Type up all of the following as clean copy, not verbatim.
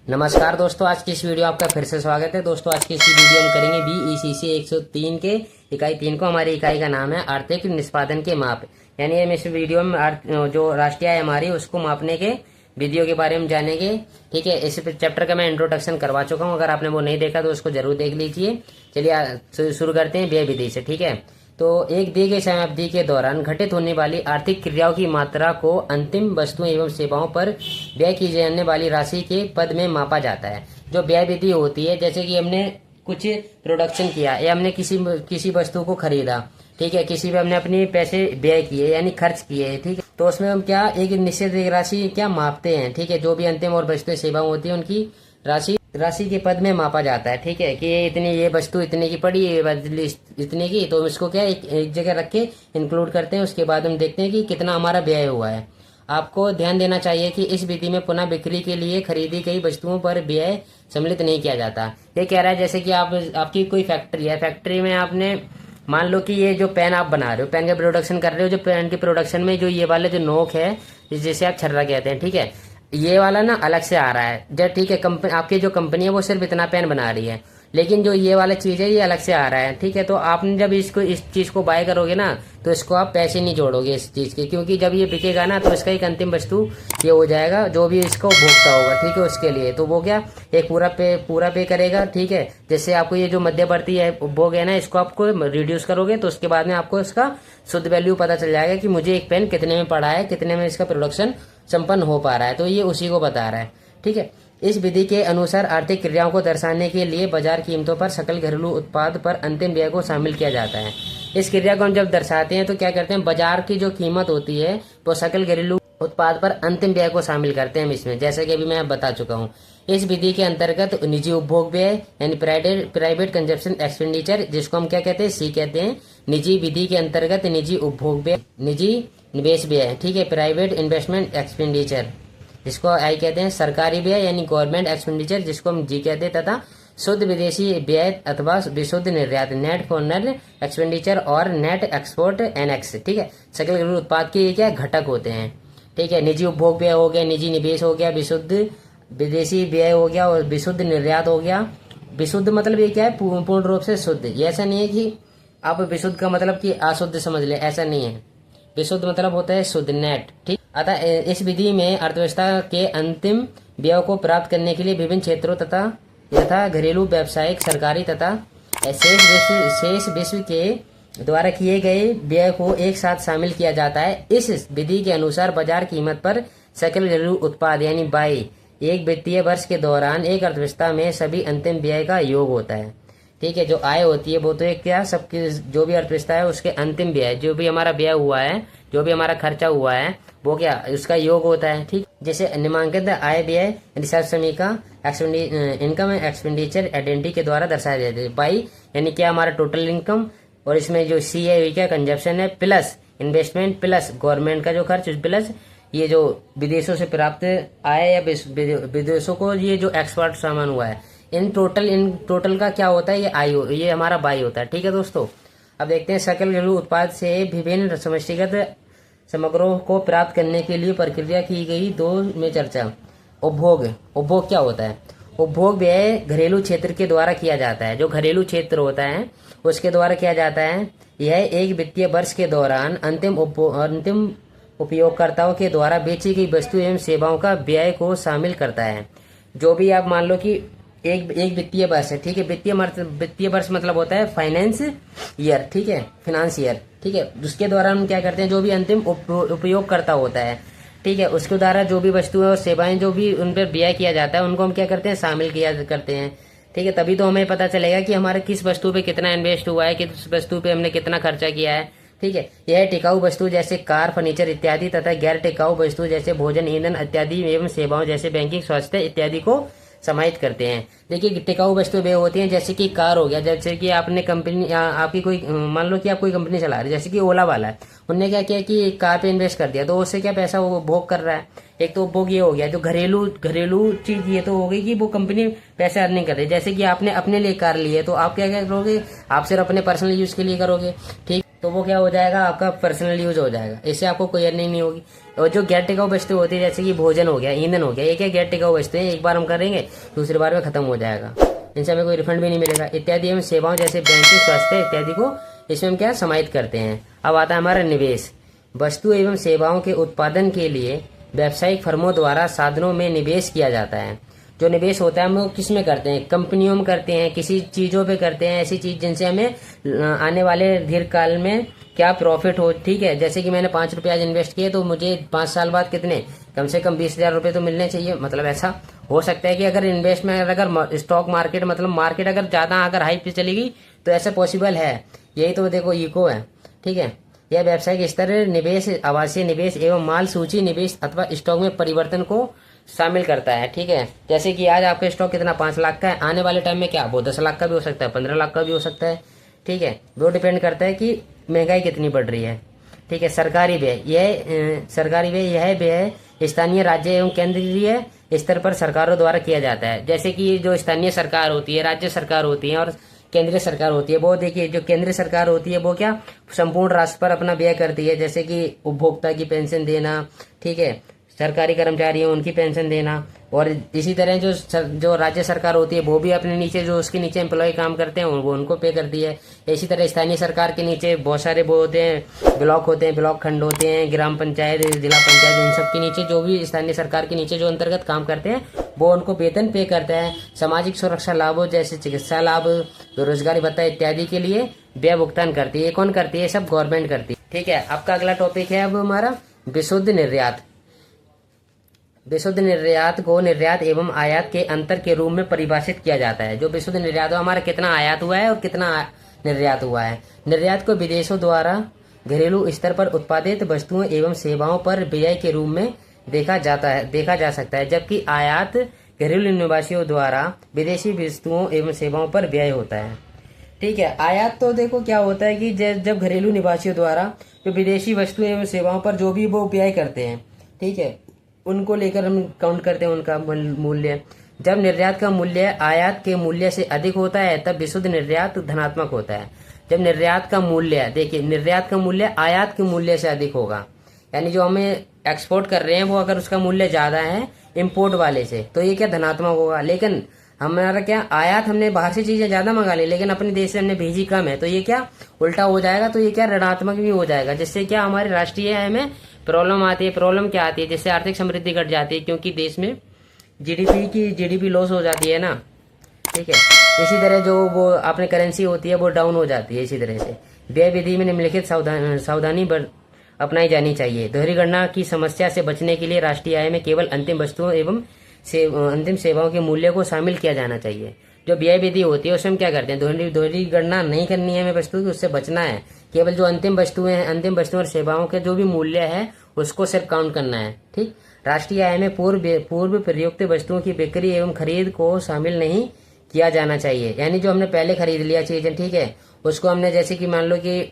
नमस्कार दोस्तों, आज की इस वीडियो आपका फिर से स्वागत है। दोस्तों आज की इस वीडियो में करेंगे BECC 103 के इकाई 3 को। हमारी इकाई का नाम है आर्थिक निष्पादन के माप। यानी हम इस वीडियो में जो राष्ट्रीय आय हमारी उसको मापने के विधियों के बारे में जानेंगे। ठीक है, इस चैप्टर का मैं इंट्रोडक्शन करवा चुका हूँ, अगर आपने वो नहीं देखा तो उसको जरूर देख लीजिए। चलिए शुरू करते हैं व्यय विधि से। ठीक है, तो एक दी गई समय अवधि के दौरान घटित होने वाली आर्थिक क्रियाओं की मात्रा को अंतिम वस्तुओं एवं सेवाओं पर व्यय की जाने वाली राशि के पद में मापा जाता है। जो व्यय विधि होती है, जैसे कि हमने कुछ प्रोडक्शन किया या हमने किसी वस्तु को खरीदा, ठीक है, किसी पे हमने अपने पैसे व्यय किए यानी खर्च किए, ठीक है, तो उसमें हम क्या एक निश्चित राशि क्या मापते हैं। ठीक है, जो भी अंतिम और वस्तुएं सेवाएं होती है उनकी राशि के पद में मापा जाता है। ठीक है, कि ये वस्तु इतने की पड़ी, ये बदली इतने की, तो इसको क्या एक जगह रख के इंक्लूड करते हैं। उसके बाद हम देखते हैं कि कितना हमारा व्यय हुआ है। आपको ध्यान देना चाहिए कि इस विधि में पुनः बिक्री के लिए खरीदी गई वस्तुओं पर व्यय सम्मिलित नहीं किया जाता। ये कह रहा है जैसे कि आपकी कोई फैक्ट्री है, फैक्ट्री में आपने मान लो कि ये जो पेन आप बना रहे हो, पेन का प्रोडक्शन कर रहे हो, जो पेन के प्रोडक्शन में जो ये वाले जो नोक है जिसे आप छर्रा कहते हैं, ठीक है, ये वाला ना अलग से आ रहा है। जब ठीक है, कंपनी आपकी जो कंपनी है वो सिर्फ इतना पेन बना रही है, लेकिन जो ये वाला चीज है ये अलग से आ रहा है। ठीक है, तो आपने जब इस चीज को बाय करोगे ना, तो इसको आप पैसे नहीं जोड़ोगे इस चीज के, क्योंकि जब ये बिकेगा ना तो इसका एक अंतिम वस्तु ये हो जाएगा, जो भी इसको भोगता होगा, ठीक है, उसके लिए तो वो क्या एक पूरा पे करेगा। ठीक है, जैसे आपको ये जो मध्यवर्ती है भोग है ना, इसको आपको रिड्यूस करोगे तो उसके बाद में आपको इसका शुद्ध वैल्यू पता चल जाएगा कि मुझे एक पेन कितने में पड़ा है, कितने में इसका प्रोडक्शन संपन्न हो पा रहा है, तो ये उसी को बता रहा है। ठीक है, इस विधि के अनुसार आर्थिक क्रियाओं को दर्शाने के लिए बाजार कीमतों पर सकल घरेलू उत्पाद पर अंतिम व्यय को शामिल किया जाता है। इस क्रिया को हम जब दर्शाते हैं तो क्या करते हैं, बाजार की जो कीमत होती है वो सकल घरेलू उत्पाद पर अंतिम व्यय को शामिल करते हैं हम इसमें, जैसे कि अभी मैं बता चुका हूँ। इस विधि के अंतर्गत निजी उपभोग व्यय यानी प्राइवेट कंजप्शन एक्सपेंडिचर, जिसको हम क्या कहते हैं, सी कहते हैं। निजी विधि के अंतर्गत निजी उपभोग व्यय, निजी निवेश व्यय, ठीक है, प्राइवेट इन्वेस्टमेंट एक्सपेंडिचर, जिसको आई कहते हैं। सरकारी व्यय यानी गवर्नमेंट एक्सपेंडिचर, जिसको हम जी कहते हैं, तथा शुद्ध विदेशी व्यय अथवा विशुद्ध निर्यात, नेट फॉरेन एक्सपेंडिचर और नेट एक्सपोर्ट एनएक्स, ठीक है, सकल घरेलू उत्पाद के क्या घटक होते हैं। ठीक है, निजी उपभोग व्यय हो गया, निजी निवेश हो गया, विशुद्ध विदेशी व्यय हो गया और विशुद्ध निर्यात हो गया। विशुद्ध मतलब ये क्या है, पूर्ण रूप से शुद्ध। ये ऐसा नहीं है कि आप विशुद्ध का मतलब कि अशुद्ध समझ ले, ऐसा नहीं है। विशुद्ध मतलब होता है शुद्ध, नेट। ठीक, अतः इस विधि में अर्थव्यवस्था के अंतिम व्यय को प्राप्त करने के लिए विभिन्न क्षेत्रों तथा यथा घरेलू, व्यावसायिक, सरकारी तथा शेष विश्व के द्वारा किए गए व्यय को एक साथ शामिल किया जाता है। इस विधि के अनुसार बाजार कीमत पर सकल घरेलू उत्पाद यानी बाई एक वित्तीय वर्ष के दौरान एक अर्थव्यवस्था में सभी अंतिम व्यय का योग होता है। ठीक है, जो आय होती है वो तो एक क्या सबकी जो भी अर्थव्यवस्था है उसके अंतिम व्यय, जो भी हमारा व्यय हुआ है, जो भी हमारा खर्चा हुआ है, वो क्या उसका योग होता है। ठीक, जैसे निम्नांकित आय व्यय रिसर्च समीका इनकम एक्सपेंडिचर आइडेंटिटी के द्वारा दर्शाया जाता है। बाई यानी क्या हमारा टोटल इनकम, और इसमें जो सी है क्या कंजप्शन है, प्लस इन्वेस्टमेंट, प्लस गवर्नमेंट का जो खर्च, प्लस ये जो विदेशों से प्राप्त आय या विदेशों को ये जो एक्सपोर्ट सामान हुआ है, इन टोटल का क्या होता है, ये हमारा बाई होता है। ठीक है दोस्तों, अब देखते हैं सकल घरेलू उत्पाद से विभिन्न समष्टिगत समग्रों को प्राप्त करने के लिए प्रक्रिया की गई दो में चर्चा। उपभोग क्या होता है, उपभोग व्यय घरेलू क्षेत्र के द्वारा किया जाता है। जो घरेलू क्षेत्र होता है उसके द्वारा किया जाता है। यह एक वित्तीय वर्ष के दौरान अंतिम उपयोगकर्ताओं के द्वारा बेची गई वस्तु एवं सेवाओं का व्यय को शामिल करता है। जो भी आप मान लो कि एक वित्तीय वर्ष है, ठीक है, वित्तीय वर्ष मतलब होता है फाइनेंस ईयर, ठीक है, फाइनेंस ईयर, ठीक है, उसके द्वारा हम क्या करते हैं, जो भी अंतिम उपयोगकर्ता होता है, ठीक है, उसके द्वारा जो भी वस्तुएं और सेवाएं जो भी उन पर व्यय किया जाता है उनको हम क्या करते हैं, शामिल किया करते हैं। ठीक है, तभी तो हमें पता चलेगा कि हमारे किस वस्तु पे कितना इन्वेस्ट हुआ है, किस वस्तु पे हमने कितना खर्चा किया है। ठीक है, यह टिकाऊ वस्तु जैसे कार, फर्नीचर इत्यादि तथा गैर टिकाऊ वस्तु जैसे भोजन, ईंधन इत्यादि एवं सेवाओं जैसे बैंकिंग, स्वास्थ्य इत्यादि को समाहित करते हैं। देखिए, टिकाऊ वस्तु वे होती हैं जैसे कि कार हो गया, जैसे कि आपने कंपनी आपकी कोई मान लो कि आप कोई कंपनी चला रहे, जैसे कि ओला वाला है, उनने क्या किया कि कार पे इन्वेस्ट कर दिया, तो उससे क्या पैसा वो भोग कर रहा है। एक तो उपभोग ये हो गया, जो घरेलू चीज ये तो हो गई कि वो कंपनी पैसे अर्निंग कर रही है। जैसे कि आपने अपने लिए कार ली है तो आप क्या करोगे, आप सिर्फ अपने पर्सनल यूज के लिए करोगे। ठीक, तो वो क्या हो जाएगा, आपका पर्सनल यूज हो जाएगा, इससे आपको कोई अर्निंग नहीं होगी। और जो गैर टिकाऊ वस्तु होती है जैसे कि भोजन हो गया, ईंधन हो गया, ये क्या गैर टिकाऊ वस्तु है, एक बार हम करेंगे दूसरी बार में खत्म हो जाएगा, इनसे हमें कोई रिफंड भी नहीं मिलेगा। इत्यादि एवं सेवाओं जैसे बैंकिंग, स्वास्थ्य इत्यादि को इसमें हम क्या समाहित करते हैं। अब आता है हमारा निवेश। वस्तु एवं सेवाओं के उत्पादन के लिए व्यावसायिक फर्मों द्वारा साधनों में निवेश किया जाता है। जो निवेश होता है हम लोग किस में करते हैं, कंपनियों में करते हैं, किसी चीजों पे करते हैं, ऐसी चीज जिनसे हमें आने वाले दीर्घकाल में क्या प्रॉफिट हो। ठीक है, जैसे कि मैंने 5 रुपये आज इन्वेस्ट किए तो मुझे 5 साल बाद कितने, कम से कम 20,000 रुपये तो मिलने चाहिए। मतलब ऐसा हो सकता है कि अगर इन्वेस्टमेंट, अगर स्टॉक मार्केट, मतलब मार्केट अगर ज्यादा अगर हाई पे चली गई तो ऐसा पॉसिबल है। यही तो देखो इको है। ठीक है, यह व्यावसायिक स्तर निवेश, आवासीय निवेश एवं माल सूची निवेश अथवा स्टॉक में परिवर्तन को शामिल करता है। ठीक है, जैसे कि आज आपका स्टॉक कितना 5 लाख का है, आने वाले टाइम में क्या वो 10 लाख का भी हो सकता है, 15 लाख का भी हो सकता है। ठीक है, वो डिपेंड करता है कि महंगाई कितनी बढ़ रही है। ठीक है, सरकारी व्यय, यह व्यय स्थानीय, राज्य एवं केंद्रीय स्तर पर सरकारों द्वारा किया जाता है। जैसे कि जो स्थानीय सरकार होती है, राज्य सरकार होती है और केंद्रीय सरकार होती है, वो देखिए जो केंद्रीय सरकार होती है वो क्या संपूर्ण राष्ट्र पर अपना व्यय करती है, जैसे कि उपभोक्ता की पेंशन देना, ठीक है, सरकारी कर्मचारी हैं उनकी पेंशन देना। और इसी तरह जो राज्य सरकार होती है वो भी अपने नीचे जो उसके नीचे एम्प्लॉय काम करते हैं वो उनको पे करती है। इसी तरह स्थानीय सरकार के नीचे बहुत सारे वो होते हैं, ब्लॉक होते हैं, ब्लॉक खंड होते हैं, ग्राम पंचायत, जिला पंचायत, इन सब के नीचे जो भी स्थानीय सरकार के नीचे जो अंतर्गत काम करते हैं वो उनको वेतन पे करता है। सामाजिक सुरक्षा लाभों जैसे चिकित्सा लाभ, बेरोजगारी भत्ता इत्यादि के लिए व्यय भुगतान करती है। कौन करती है? सब गवर्नमेंट करती है। ठीक है, आपका अगला टॉपिक है अब हमारा विशुद्ध निर्यात। विशुद्ध निर्यात को निर्यात एवं आयात के अंतर के रूप में परिभाषित किया जाता है। जो विशुद्ध निर्यात हमारा कितना आयात हुआ है और कितना निर्यात हुआ है। निर्यात को विदेशों द्वारा घरेलू स्तर पर उत्पादित वस्तुओं एवं सेवाओं पर व्यय के रूप में देखा जा सकता है, जबकि आयात घरेलू निवासियों द्वारा विदेशी वस्तुओं एवं सेवाओं पर व्यय होता है। ठीक है, आयात तो देखो क्या होता है कि जब घरेलू निवासियों द्वारा जो विदेशी वस्तुएं एवं सेवाओं पर जो भी वो व्यय करते हैं, ठीक है, उनको लेकर हम काउंट करते हैं उनका मूल्य। जब निर्यात का मूल्य आयात के मूल्य से अधिक होता है तब विशुद्ध निर्यात धनात्मक होता है। जब निर्यात का मूल्य, देखिए निर्यात का मूल्य आयात के मूल्य से अधिक होगा, यानी जो हमें एक्सपोर्ट कर रहे हैं वो अगर उसका मूल्य ज्यादा है इम्पोर्ट वाले से तो ये क्या धनात्मक होगा। लेकिन हमारा क्या आयात, हमने बाहर से चीजें ज्यादा मंगा ली लेकिन अपने देश से हमने भेजी कम है तो ये क्या उल्टा हो जाएगा, तो ये क्या ऋणात्मक भी हो जाएगा, जिससे क्या हमारे राष्ट्रीय आय में प्रॉब्लम आती है। प्रॉब्लम क्या आती है? जिससे आर्थिक समृद्धि घट जाती है क्योंकि देश में जीडीपी लॉस हो जाती है ना। ठीक है, इसी तरह जो वो अपनी करेंसी होती है वो डाउन हो जाती है। इसी तरह से व्यय विधि में निम्नलिखित सावधानी अपनाई जानी चाहिए। दोहरी गणना की समस्या से बचने के लिए राष्ट्रीय आय में केवल अंतिम वस्तुओं एवं अंतिम सेवाओं के मूल्य को शामिल किया जाना चाहिए। जो व्यय विधि होती है उसमें हम क्या करते हैं, दोहरी गणना नहीं करनी है हमें वस्तु की, उससे बचना है। केवल जो अंतिम वस्तुएं हैं, अंतिम वस्तुओं और सेवाओं के जो भी मूल्य है उसको सिर्फ काउंट करना है। ठीक, राष्ट्रीय आय में पूर्व प्रयुक्त वस्तुओं की बिक्री एवं खरीद को शामिल नहीं किया जाना चाहिए। यानी जो हमने पहले खरीद लिया चीजें, ठीक है, उसको हमने जैसे कि मान लो कि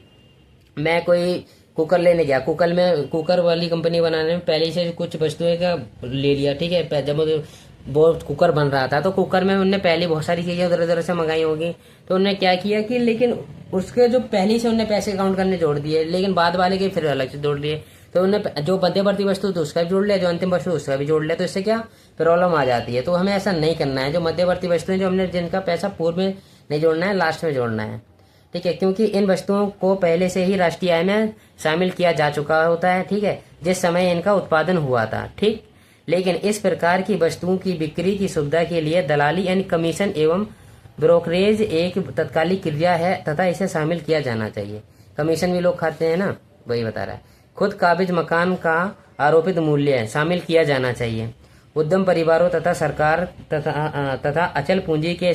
मैं कोई कुकर लेने गया, कुकर वाली कंपनी बनाने में पहले से कुछ वस्तुएं का ले लिया। ठीक है, जब वो कुकर बन रहा था तो कुकर में उनने पहले बहुत सारी चीजें उधर उधर से मंगाई होगी, तो उन्होंने क्या किया कि लेकिन उसके जो पहले से उन्होंने पैसे काउंट करने जोड़ दिए, लेकिन बाद वाले के फिर अलग से जोड़ दिए। तो उन्होंने जो मध्यवर्ती वस्तु तो उसका भी जोड़ लिया, जो अंतिम वस्तु उसका भी जोड़ लिया, तो इससे क्या प्रॉब्लम आ जाती है। तो हमें ऐसा नहीं करना है। जो मध्यवर्ती वस्तुएं जो हमने जिनका पैसा पूर्व में नहीं जोड़ना है, लास्ट में जोड़ना है। ठीक है, क्योंकि इन वस्तुओं को पहले से ही राष्ट्रीय आय में शामिल किया जा चुका होता है। ठीक है, जिस समय इनका उत्पादन हुआ था। ठीक, लेकिन इस प्रकार की वस्तुओं की बिक्री की सुविधा के लिए दलाली यानी कमीशन एवं ब्रोकरेज एक तत्कालिक क्रिया है तथा इसे शामिल किया जाना चाहिए। कमीशन भी लोग खाते हैं ना, वही बता रहा है। खुद काबिज मकान का आरोपित मूल्य शामिल किया जाना चाहिए। उद्यम परिवारों तथा सरकार तथा अचल पूंजी के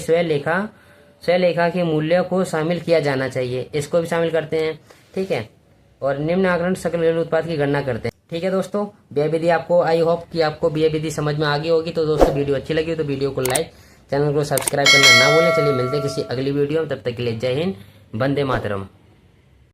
स्वलेखा के मूल्य को शामिल किया जाना चाहिए। इसको भी शामिल करते हैं। ठीक है, और निम्न आंकड़न सकल घरेलू उत्पाद की गणना करते हैं। ठीक है दोस्तों, व्यय विधि आपको, आई होप कि आपको व्यय विधि समझ में आ गई होगी। तो दोस्तों वीडियो अच्छी लगी तो वीडियो को लाइक, चैनल को सब्सक्राइब करना ना भूलें। चलिए मिलते हैं किसी अगली वीडियो में, तब तक के लिए जय हिंद, वंदे मातरम।